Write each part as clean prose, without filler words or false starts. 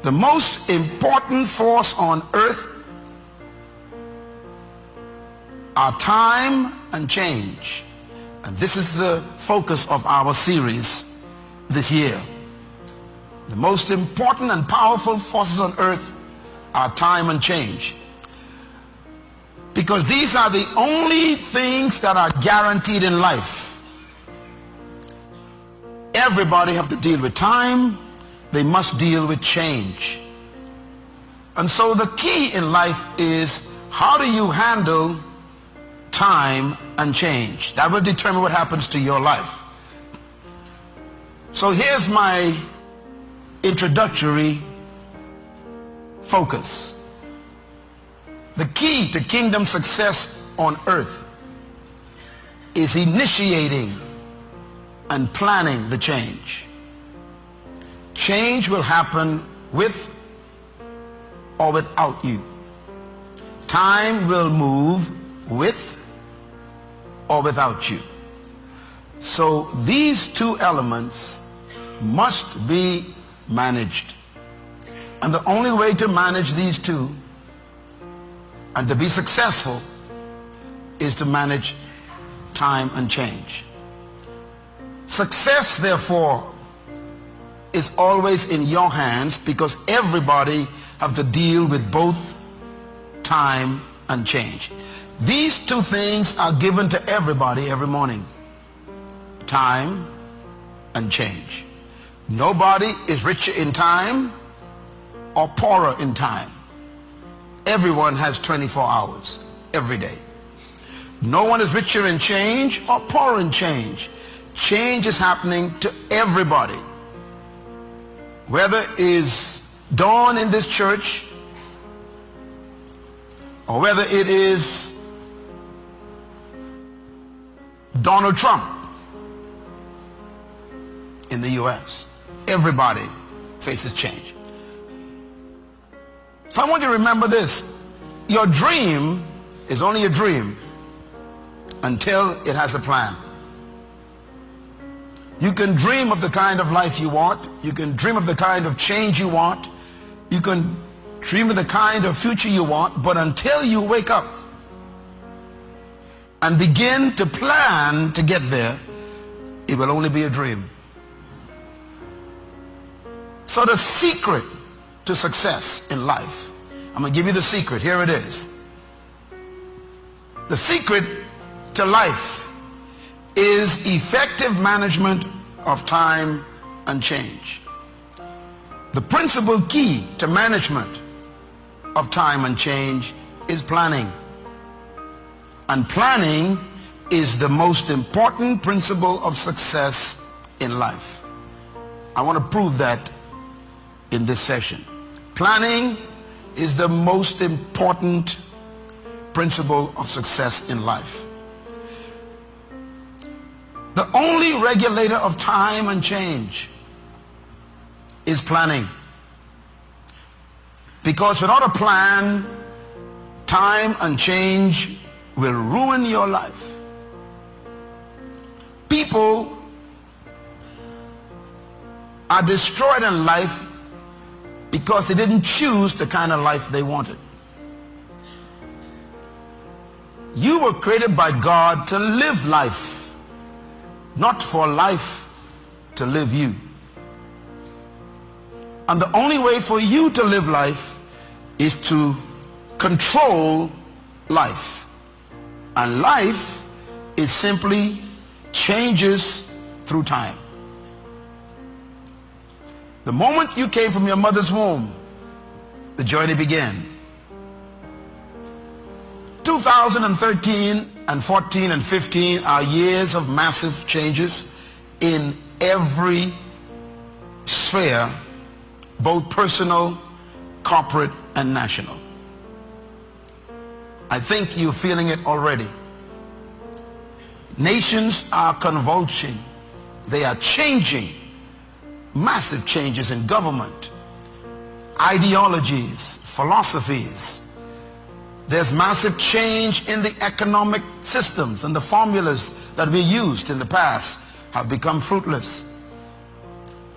The most important force on earth are time and change. And this is the focus of our series this year. The most important and powerful forces on earth are time and change. Because these are the only things that are guaranteed in life. Everybody have to deal with time. They must deal with change. And so the key in life is, how do you handle time and change? That will determine what happens to your life. So here's my introductory focus. The key to kingdom success on earth is initiating and planning the change. Change will happen with or without you. Time will move with or without you. So these two elements must be managed. And the only way to manage these two and to be successful is to manage time and change. Success, therefore, is always in your hands, because everybody have to deal with both time and change. These two things are given to everybody every morning: time and change. Nobody is richer in time or poorer in time. Everyone has 24 hours every day. No one is richer in change or poorer in change. Change is happening to everybody. Whether it is dawn in this church, or whether it is Donald Trump in the US, everybody faces change. So I want you to remember this: your dream is only a dream until it has a plan. You can dream of the kind of life you want. You can dream of the kind of change you want. You can dream of the kind of future you want. But until you wake up and begin to plan to get there, it will only be a dream. So the secret to success in life, I'm going to give you the secret. Here it is. The secret to life is effective management of time and change. The principal key to management of time and change is planning. And planning is the most important principle of success in life. I want to prove that in this session. Planning is the most important principle of success in life. The only regulator of time and change is planning. Because without a plan, time and change will ruin your life. People are destroyed in life because they didn't choose the kind of life they wanted. You were created by God to live life, not for life to live you. And the only way for you to live life is to control life. And life is simply changes through time. The moment you came from your mother's womb, the journey began. 2013 and 14 and 15 are years of massive changes in every sphere, both personal, corporate, and national. I think you're feeling it already. Nations are convulsing. They are changing. Massive changes in government, ideologies, philosophies. There's massive change in the economic systems, and the formulas that we used in the past have become fruitless.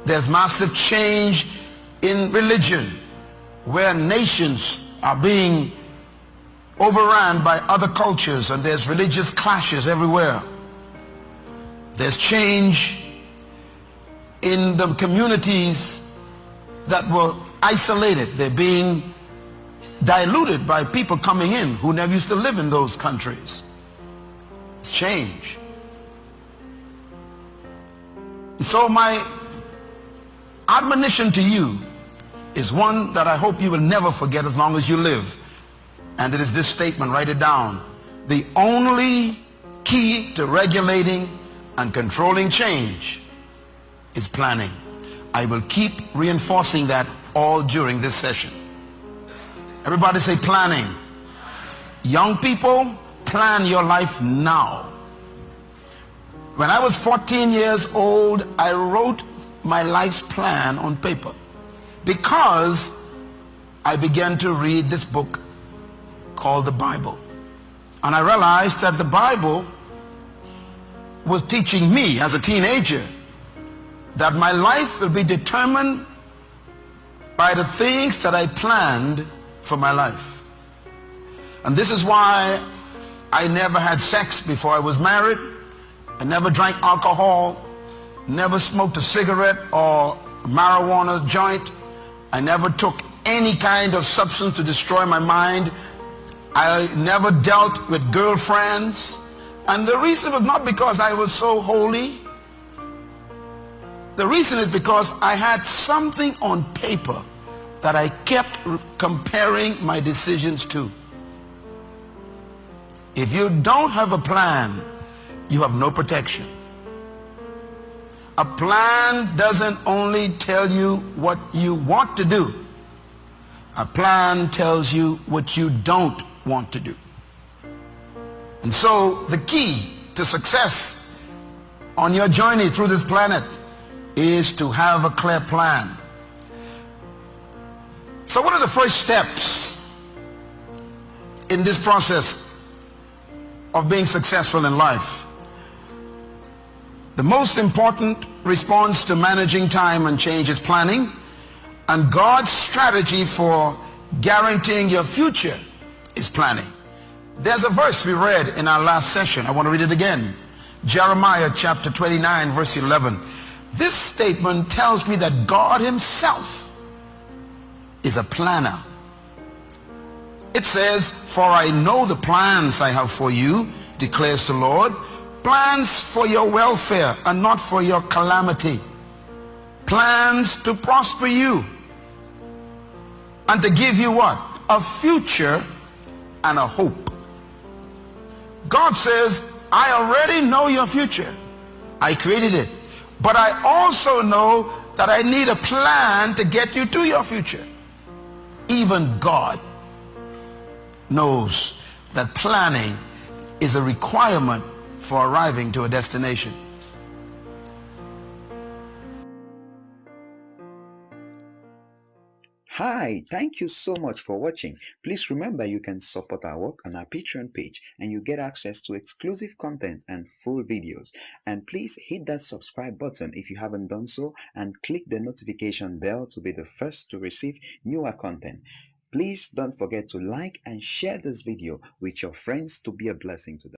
There's massive change in religion, where nations are being overrun by other cultures and there's religious clashes everywhere. There's change in the communities that were isolated. They're being diluted by people coming in who never used to live in those countries. It's change. So my admonition to you is one that I hope you will never forget as long as you live. And it is this statement, write it down. The only key to regulating and controlling change is planning. I will keep reinforcing that all during this session. Everybody say planning. Young people, plan your life now. When I was 14 years old, I wrote my life's plan on paper because I began to read this book called the Bible. And I realized that the Bible was teaching me as a teenager that my life will be determined by the things that I planned for my life. And this is why I never had sex before I was married. I never drank alcohol, never smoked a cigarette or marijuana joint. I never took any kind of substance to destroy my mind. I never dealt with girlfriends. And the reason was not because I was so holy. The reason is because I had something on paper that I kept comparing my decisions to. If you don't have a plan, you have no protection. A plan doesn't only tell you what you want to do. A plan tells you what you don't want to do. And so the key to success on your journey through this planet is to have a clear plan. So what are the first steps in this process of being successful in life? The most important response to managing time and change is planning, and God's strategy for guaranteeing your future is planning. There's a verse we read in our last session. I want to read it again. Jeremiah chapter 29 verse 11. This statement tells me that God himself is a planner. It says, "For I know the plans I have for you, declares the Lord, plans for your welfare and not for your calamity, plans to prosper you and to give you what? A future and a hope." God says, I already know your future. I created it. But I also know that I need a plan to get you to your future. Even God knows that planning is a requirement for arriving to a destination. Hi, thank you so much for watching. Please remember you can support our work on our Patreon page and you get access to exclusive content and full videos. And please hit that subscribe button if you haven't done so and click the notification bell to be the first to receive newer content. Please don't forget to like and share this video with your friends to be a blessing to them.